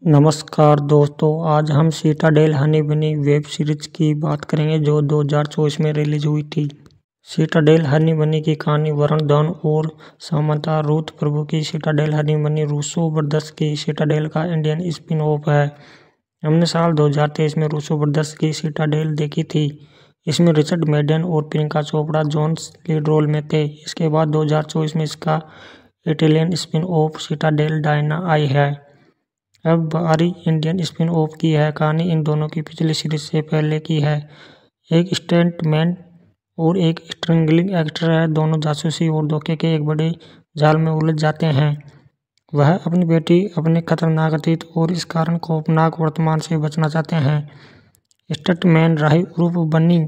नमस्कार दोस्तों, आज हम सिटाडेल हनी बनी वेब सीरीज की बात करेंगे जो 2024 में रिलीज हुई थी। सिटाडेल हनी बनी की कहानी वरुण धवन और सामंथा रूथ प्रभु की सिटाडेल हनी बनी रूसो ब्रदर्स की सिटाडेल का इंडियन स्पिन ऑफ है। हमने साल 2023 में रूसो ब्रदर्स की सिटाडेल देखी थी। इसमें रिचर्ड मैडेन और Priyanka Chopra Jonas lead role में थे। इसके बाद 2024 में इसका Italian spin off Citadel Diana आई है। अब बारी इंडियन स्पिन ऑफ की है। कहानी इन दोनों की पिछली सीरीज से पहले की है। एक स्टंटमैन और एक स्ट्रिंगलिंग एक्टर है। दोनों जासूसी और धोखे के एक बड़े जाल में उलझ जाते हैं। वह अपनी बेटी, अपने खतरनाक अतीत और इस कारण खौफनाक वर्तमान से बचना चाहते हैं। स्टंटमैन राही उर्फ बन्नी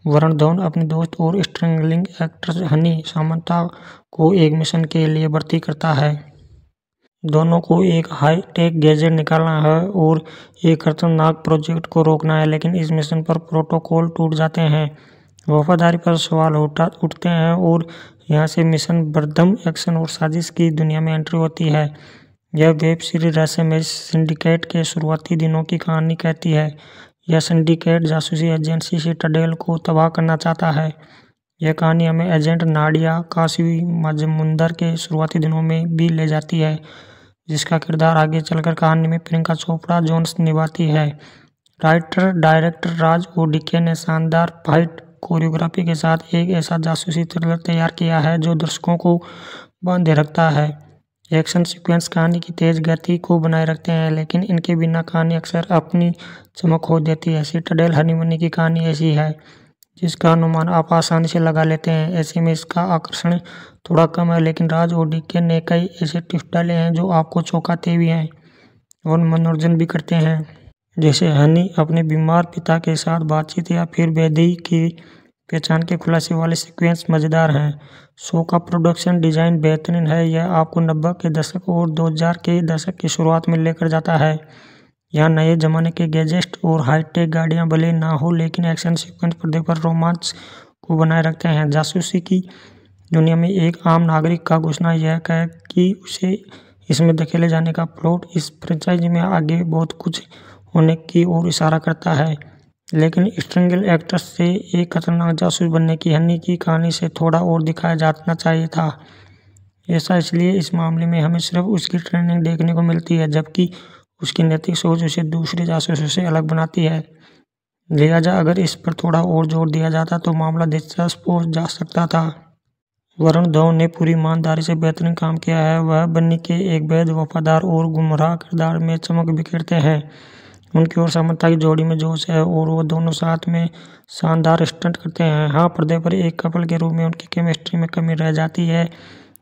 वरुण धवन अपने दोस्त और स्ट्रिंगलिंग एक्ट्रेस हनी सामंथा को एक मिशन के लिए भर्ती करता है। दोनों को एक हाई-टेक गैजेट निकालना है और एक खतरनाक प्रोजेक्ट को रोकना है, लेकिन इस मिशन पर प्रोटोकॉल टूट जाते हैं। वफादारी पर सवाल उठते हैं और यहाँ से मिशन बर्दम एक्शन और साजिश की दुनिया में एंट्री होती है। यह वेब सीरीज रहस्यमय सिंडिकेट के शुरुआती दिनों की कहानी कहती है। यह सिंडिकेट जासूसी एजेंसी सिटाडेल को तबाह करना चाहता है। यह कहानी हमें एजेंट नाडिया काशिमाजुमंदर के शुरुआती दिनों में भी ले जाती है, जिसका किरदार आगे चलकर कहानी में प्रियंका चोपड़ा जोन्स निभाती है। राइटर डायरेक्टर राज ओडिके ने शानदार फाइट कोरियोग्राफी के साथ एक ऐसा जासूसी थ्रिलर तैयार किया है जो दर्शकों को बांधे रखता है। एक्शन सीक्वेंस कहानी की तेज गति को बनाए रखते हैं, लेकिन इनके बिना कहानी अक्सर अपनी चमक खो देती है। सिटाडेल हनी बनी की कहानी ऐसी है जिसका अनुमान आप आसानी से लगा लेते हैं। ऐसे में इसका आकर्षण थोड़ा कम है, लेकिन राज ओडिके ने कई ऐसे ट्विस्ट डाले हैं जो आपको चौंकाते भी हैं और मनोरंजन भी करते हैं। जैसे हनी अपने बीमार पिता के साथ बातचीत या फिर बेदी की पहचान के खुलासे वाले सीक्वेंस मज़ेदार हैं। शो का प्रोडक्शन डिज़ाइन बेहतरीन है। यह आपको 90 के दशक और 2000 के दशक की शुरुआत में लेकर जाता है। यहाँ नए जमाने के गैजेट्स और हाईटेक गाड़ियाँ भले ना हो, लेकिन एक्शन सीक्वेंस पर्दे पर रोमांच को बनाए रखते हैं। जासूसी की दुनिया में एक आम नागरिक का घुसना यह है कि उसे इसमें धकेले जाने का प्लॉट इस फ्रेंचाइजी में आगे बहुत कुछ होने की ओर इशारा करता है, लेकिन स्ट्रिंगल एक्ट्रेस से एक खतरनाक जासूस बनने की हनी की कहानी से थोड़ा और दिखाया जाना चाहिए था। ऐसा इसलिए इस मामले में हमें सिर्फ उसकी ट्रेनिंग देखने को मिलती है, जबकि उसकी नैतिक सोच उसे दूसरे जासूसों से अलग बनाती है। लिहाजा अगर इस पर थोड़ा और जोर दिया जाता तो मामला दिलचस्प हो जा सकता था। वरुण धवन ने पूरी ईमानदारी से बेहतरीन काम किया है। वह बन्नी के एक बेहद वफादार और गुमराह किरदार में चमक बिखेरते हैं। उनकी और सामंथा की जोड़ी में जोश है और वो दोनों साथ में शानदार स्टंट करते हैं। हाँ, पर्दे पर एक कपल के रूप में उनकी केमिस्ट्री में कमी रह जाती है।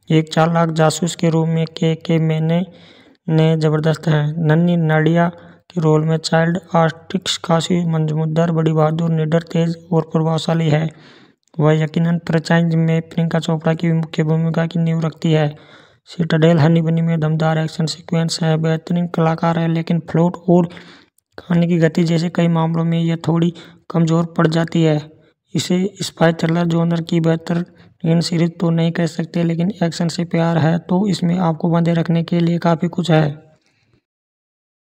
एक चालाक जासूस के रूप में के मैने ने जबरदस्त हैं। नन्ही नाडिया के रोल में चाइल्ड आर्टिस्ट काशिमाजुमंदर बड़ी बहादुर, निडर, तेज और प्रभावशाली है। वह यकीनन फ्रेंचाइजी में प्रियंका चोपड़ा की मुख्य भूमिका की नींव रखती है। सिटाडेल हनी बनी में दमदार एक्शन सीक्वेंस है, बेहतरीन कलाकार है, लेकिन प्लॉट और कहानी की गति जैसे कई मामलों में यह थोड़ी कमजोर पड़ जाती है। इसे स्पाई थ्रिलर जॉनर की बेहतरीन सीरीज तो नहीं कह सकते, लेकिन एक्शन से प्यार है तो इसमें आपको बांधे रखने के लिए काफ़ी कुछ है।